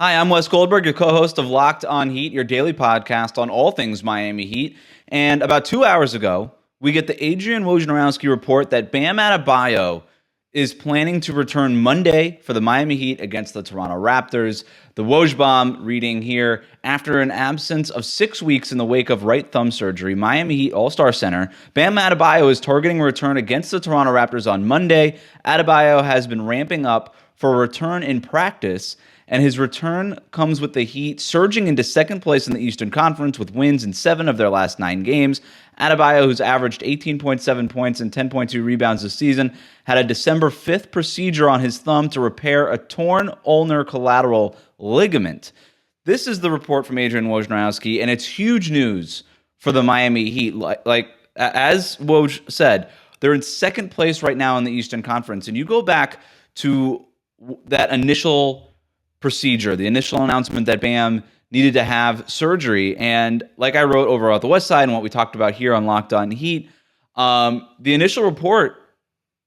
Hi, I'm Wes Goldberg, your co-host of Locked On Heat, your daily podcast on all things Miami Heat. And about 2 hours ago, we get the Adrian Wojnarowski report that Bam Adebayo is planning to return Monday for the Miami Heat against the Toronto Raptors. The Woj bomb reading here: after an absence of 6 weeks in the wake of right thumb surgery, Miami Heat All-Star center Bam Adebayo is targeting a return against the Toronto Raptors on Monday. Adebayo has been ramping up for a return in practice, and his return comes with the Heat surging into second place in the Eastern Conference with wins in 7 of their last 9 games. Adebayo, who's averaged 18.7 points and 10.2 rebounds this season, had a December 5th procedure on his thumb to repair a torn ulnar collateral ligament. This is the report from Adrian Wojnarowski, and it's huge news for the Miami Heat. As Woj said, they're in second place right now in the Eastern Conference, and you go back to that initial procedure, the initial announcement that Bam needed to have surgery. And like I wrote over at the West Side and what we talked about here on Locked On Heat, the initial report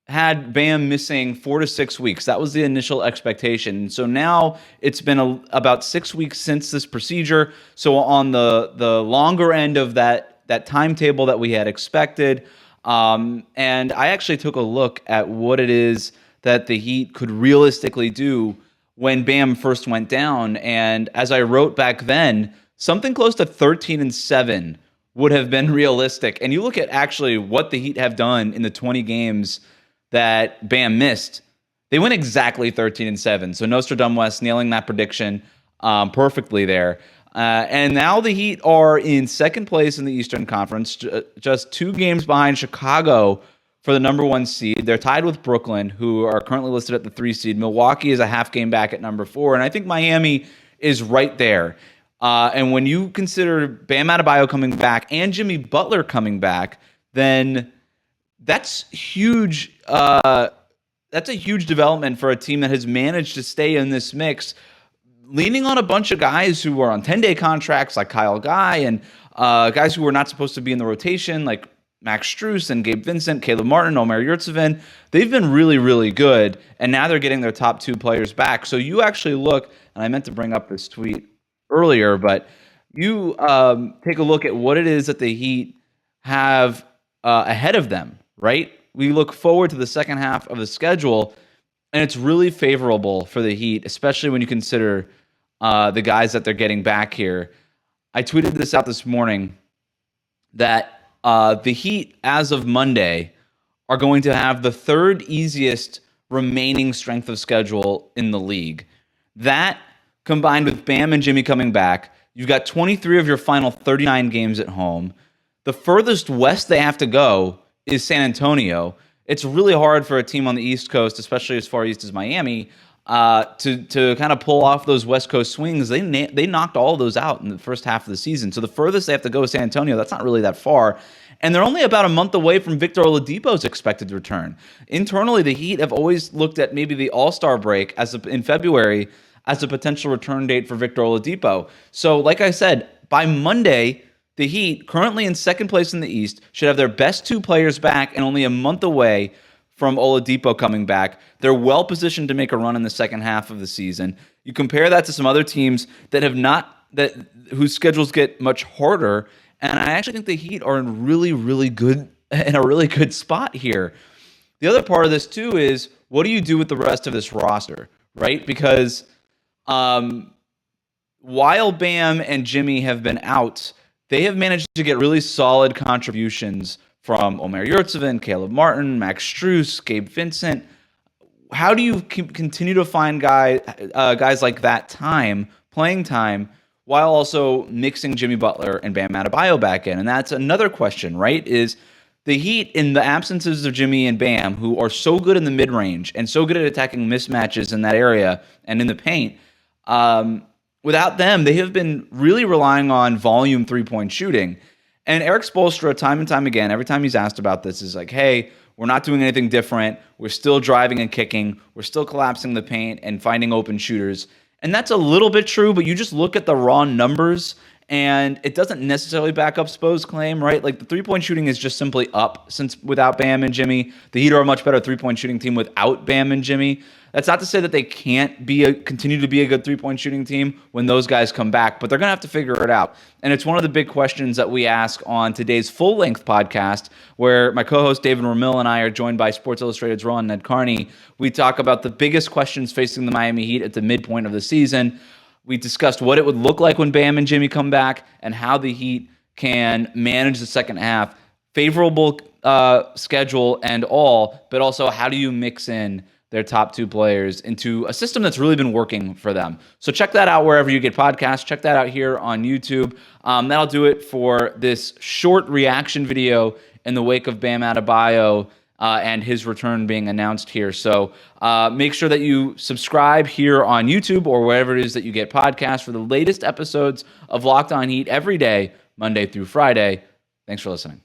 had Bam missing 4 to 6 weeks. That was the initial expectation. So now it's been about 6 weeks since this procedure. So on the longer end of that timetable that we had expected. And I actually took a look at what it is that the Heat could realistically do when Bam first went down. And as I wrote back then, something close to 13-7 would have been realistic. And you look at actually what the Heat have done in the 20 games that Bam missed. They went exactly 13-7. So Nostradamus nailing that prediction perfectly there. And now the Heat are in second place in the Eastern Conference, just 2 games behind Chicago for the number 1 seed. They're tied with Brooklyn, who are currently listed at the 3 seed. Milwaukee is a half game back at number 4. And I think Miami is right there. And when you consider Bam Adebayo coming back and Jimmy Butler coming back, then that's huge. That's a huge development for a team that has managed to stay in this mix, leaning on a bunch of guys who are on 10-day contracts like Kyle Guy and guys who were not supposed to be in the rotation like Max Strus and Gabe Vincent, Caleb Martin, Omer Yurtseven. They've been really, really good, and now they're getting their top 2 players back. So you actually look, and I meant to bring up this tweet earlier, but you take a look at what it is that the Heat have ahead of them, right? We look forward to the second half of the schedule, and it's really favorable for the Heat, especially when you consider the guys that they're getting back here. I tweeted this out this morning that the Heat, as of Monday, are going to have the 3rd easiest remaining strength of schedule in the league. That, combined with Bam and Jimmy coming back, you've got 23 of your final 39 games at home. The furthest west they have to go is San Antonio. It's really hard for a team on the East Coast, especially as far east as Miami, to kind of pull off those West Coast swings. They knocked all of those out in the first half of the season. So the furthest they have to go is San Antonio. That's not really that far. And they're only about a month away from Victor Oladipo's expected return. Internally, the Heat have always looked at maybe the All-Star break in February as a potential return date for Victor Oladipo. So like I said, by Monday, the Heat, currently in second place in the East, should have their best 2 players back and only a month away from Oladipo coming back. They're well positioned to make a run in the second half of the season. You compare that to some other teams that have not, whose schedules get much harder, and I actually think the Heat are in a really good spot here. The other part of this too is, what do you do with the rest of this roster, right? Because while Bam and Jimmy have been out, they have managed to get really solid contributions from Omer Yurtseven, Caleb Martin, Max Strus, Gabe Vincent. How do you continue to find guys like that playing time, while also mixing Jimmy Butler and Bam Adebayo back in? And that's another question, right? Is the Heat, in the absences of Jimmy and Bam, who are so good in the mid-range and so good at attacking mismatches in that area and in the paint, without them, they have been really relying on volume 3-point shooting. And Eric Spoelstra, time and time again, every time he's asked about this, is like, hey, we're not doing anything different. We're still driving and kicking. We're still collapsing the paint and finding open shooters. And that's a little bit true, but you just look at the raw numbers, and it doesn't necessarily back up Spo's claim, right? Like, the 3-point shooting is just simply up since without Bam and Jimmy. The Heat are a much better 3-point shooting team without Bam and Jimmy. That's not to say that they can't continue to be a good three-point shooting team when those guys come back, but they're going to have to figure it out. And it's one of the big questions that we ask on today's full-length podcast, where my co-host David Ramil and I are joined by Sports Illustrated's Ron Ned Carney. We talk about the biggest questions facing the Miami Heat at the midpoint of the season. We discussed what it would look like when Bam and Jimmy come back and how the Heat can manage the second half. Favorable schedule and all, but also how do you mix in their top two players into a system that's really been working for them. So check that out wherever you get podcasts. Check that out here on YouTube. That'll do it for this short reaction video in the wake of Bam Adebayo and his return being announced here. So make sure that you subscribe here on YouTube or wherever it is that you get podcasts for the latest episodes of Locked On Heat every day, Monday through Friday. Thanks for listening.